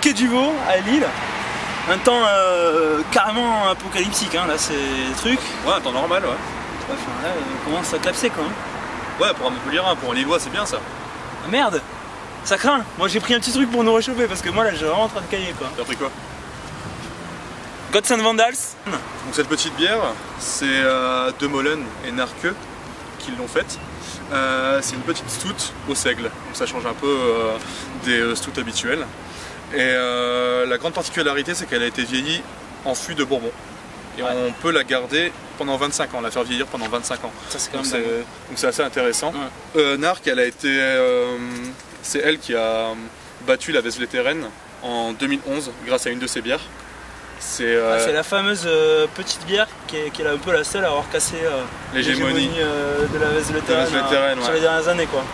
quai du Vau à Lille. Un temps carrément apocalyptique, hein. Là c'est le truc. Ouais, un temps normal, ouais. Ouais, enfin, là, on commence à clapser quand même. Ouais, pour un Montpellier, pour un Lillois, c'est bien ça. Ah, merde, ça craint. Moi j'ai pris un petit truc pour nous réchauffer parce que moi là j'ai vraiment en train de cailler quoi. T'as pris quoi? Gods and Vandals. Donc cette petite bière, c'est De Molen et Narqueux qui l'ont faite. C'est une petite stout au seigle, donc ça change un peu des stouts habituels. Et la grande particularité, c'est qu'elle a été vieillie en fût de Bourbon. Et on peut la garder pendant 25 ans, la faire vieillir pendant 25 ans. Ça c'est quand même donc c'est assez intéressant. Ouais. Narc, elle a été, c'est elle qui a battu la Vesleteren en 2011 grâce à une de ses bières. C'est la fameuse petite bière qui est un peu la seule à avoir cassé l'hégémonie de la Vesleteren sur les dernières années quoi.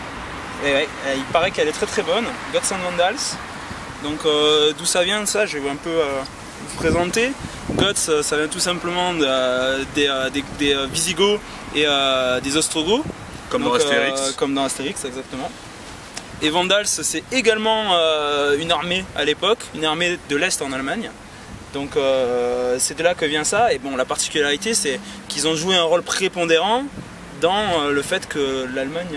Et ouais, il paraît qu'elle est très très bonne. Gods and Vandals. Donc d'où ça vient de ça, je vais un peu vous présenter. Goths, ça vient tout simplement des Visigoths et des Ostrogoths. Comme dans Astérix. Comme dans Astérix, exactement. Et Vandals, c'est également une armée à l'époque, une armée de l'Est en Allemagne. Donc c'est de là que vient ça. Et bon, la particularité, c'est qu'ils ont joué un rôle prépondérant dans le fait que l'Allemagne,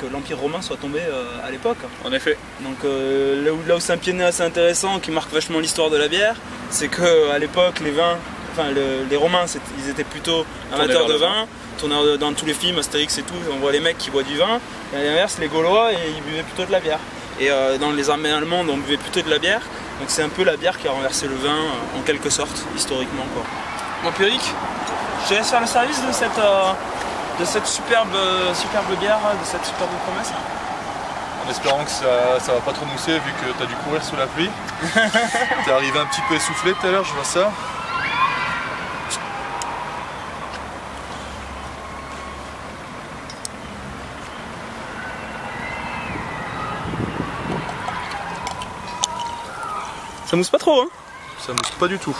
que l'Empire romain soit tombé à l'époque. En effet. Donc là où c'est un pied de nez assez intéressant, qui marque vachement l'histoire de la bière, c'est qu'à l'époque, les vins, les Romains, ils étaient plutôt amateurs de vin. Dans tous les films, Astérix et tout, on voit les mecs qui boivent du vin. Et à l'inverse, les Gaulois, ils buvaient plutôt de la bière. Et dans les armées allemandes, on buvait plutôt de la bière. Donc c'est un peu la bière qui a renversé le vin, en quelque sorte, historiquement, quoi. Bon, Pierrick, je te laisse faire le service de cette superbe bière, de cette superbe promesse. En espérant que ça va pas trop mousser vu que tu as dû courir sous la pluie. T'es arrivé un petit peu essoufflé tout à l'heure, je vois ça. Ça mousse pas trop, hein? Ça mousse pas du tout.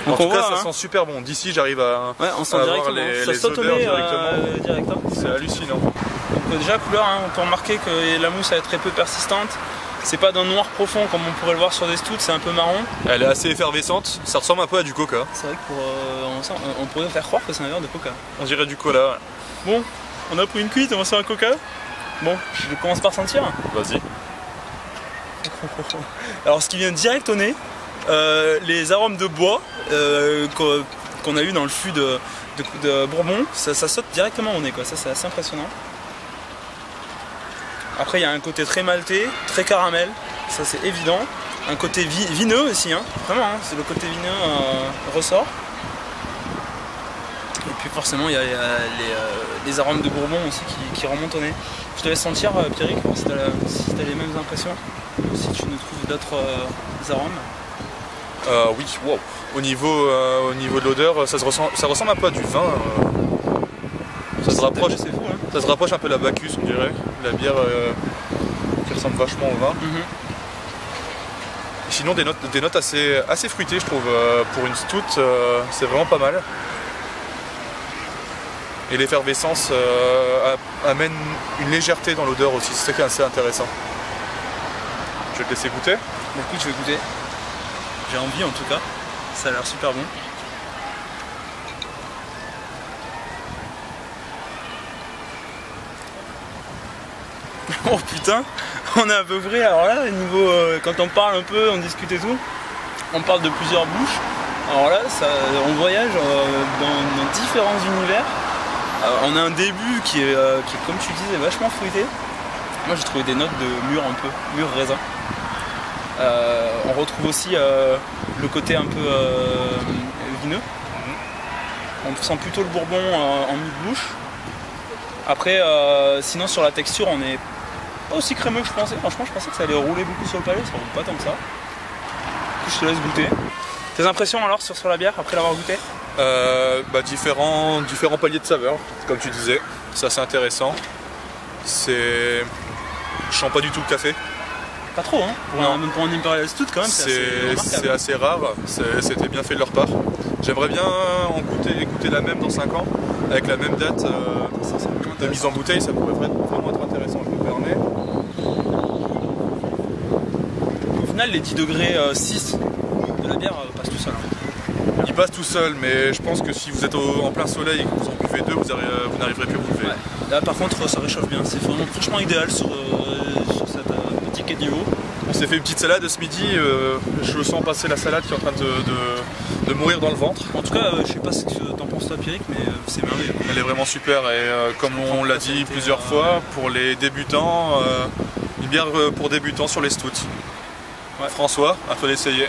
Donc en tout cas, voit, ça sent super bon. D'ici, j'arrive à, on sent avoir les odeurs directement. C'est hallucinant. Donc déjà, couleur, hein, on peut remarquer que la mousse est très peu persistante. C'est pas d'un noir profond comme on pourrait le voir sur des stouts, c'est un peu marron. Elle est assez effervescente. Ça ressemble un peu à du coca. C'est vrai que on pourrait faire croire que c'est un verre de coca. On dirait du cola. Ouais. Bon, on a pris une cuite, on va se faire un coca. Bon, je commence par sentir. Vas-y. Alors ce qui vient direct au nez, les arômes de bois qu'on a eu dans le fût de Bourbon, ça saute directement au nez, quoi. Ça c'est assez impressionnant. Après il y a un côté très maltais, très caramel, ça c'est évident. Un côté vineux aussi, hein. Vraiment, hein, c'est le côté vineux ressort. Et puis forcément il y a les arômes de Bourbon aussi qui remontent au nez. Je te laisse sentir, Pierrick, si tu as les mêmes impressions, si tu ne trouves d'autres arômes. Oui, wow. Au niveau de l'odeur, ça ressemble un peu à du vin. Ça se rapproche, c'est fou, hein. Ça se rapproche un peu de la Bacchus, on dirait. La bière qui ressemble vachement au vin. Sinon, des notes assez fruitées, je trouve. Pour une stout, c'est vraiment pas mal. Et l'effervescence amène une légèreté dans l'odeur aussi, c'est ça qui est assez intéressant. Je vais te laisser goûter. Bon, écoute, je vais goûter. J'ai envie en tout cas, ça a l'air super bon. Oh putain, on est à peu près, alors là, niveau, quand on parle un peu, on discute et tout, on parle de plusieurs bouches. Alors là, on voyage dans différents univers. On a un début qui est, comme tu disais, vachement fruité. Moi j'ai trouvé des notes de mûr un peu, mûr raisin. On retrouve aussi le côté un peu vineux. On sent plutôt le bourbon en mi-bouche. Après, sinon sur la texture, on est pas aussi crémeux que je pensais. Franchement, je pensais que ça allait rouler beaucoup sur le palais, ça roule pas tant que ça. Du coup, je te laisse goûter. Tes impressions alors sur la bière après l'avoir goûté? Différents paliers de saveurs, comme tu disais. C'est assez intéressant. Je sens pas du tout le café. Pas trop, hein? Même pour un Imperial Stout quand même, c'est assez rare. C'était bien fait de leur part. J'aimerais bien goûter la même dans 5 ans, avec la même date de mise en bouteille, ça pourrait vraiment être intéressant, je me permets. final, les 10 degrés 6 de la bière passent tout seul. Hein. Il passe tout seul, mais je pense que si vous êtes en plein soleil et que vous en buvez 2, vous n'arriverez plus à vous lever. Ouais. Là par contre ça réchauffe bien, c'est vraiment franchement idéal sur cette petit quai de niveau. On s'est fait une petite salade ce midi, je sens passer la salade qui est en train de mourir dans le ventre. En tout cas, je sais pas ce que t'en penses toi Pierrick, mais c'est merveilleux. Elle est vraiment super et comme on l'a dit plusieurs fois, pour les débutants, une bière pour débutants sur les stouts. Ouais. François, à toi d'essayer.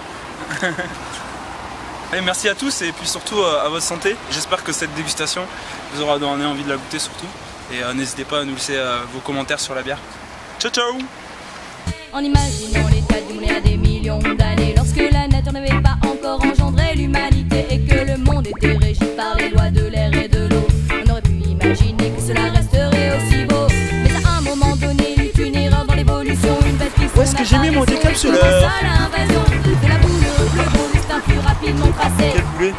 Allez, merci à tous et puis surtout à votre santé. J'espère que cette dégustation vous aura donné envie de la goûter surtout. Et n'hésitez pas à nous laisser vos commentaires sur la bière. Ciao ciao! En imaginant l'état du monde il y a des millions d'années, lorsque la nature n'avait pas encore engendré l'humanité et que le monde était régi par les lois de l'air et de l'eau, on aurait pu imaginer que cela resterait aussi beau. Mais à un moment donné, il y eut une erreur dans l'évolution, une bête qui Où est-ce que j'ai mis mon décapsuleur? De la boule, le beau destin fut rapidement tracé. Quel boulet!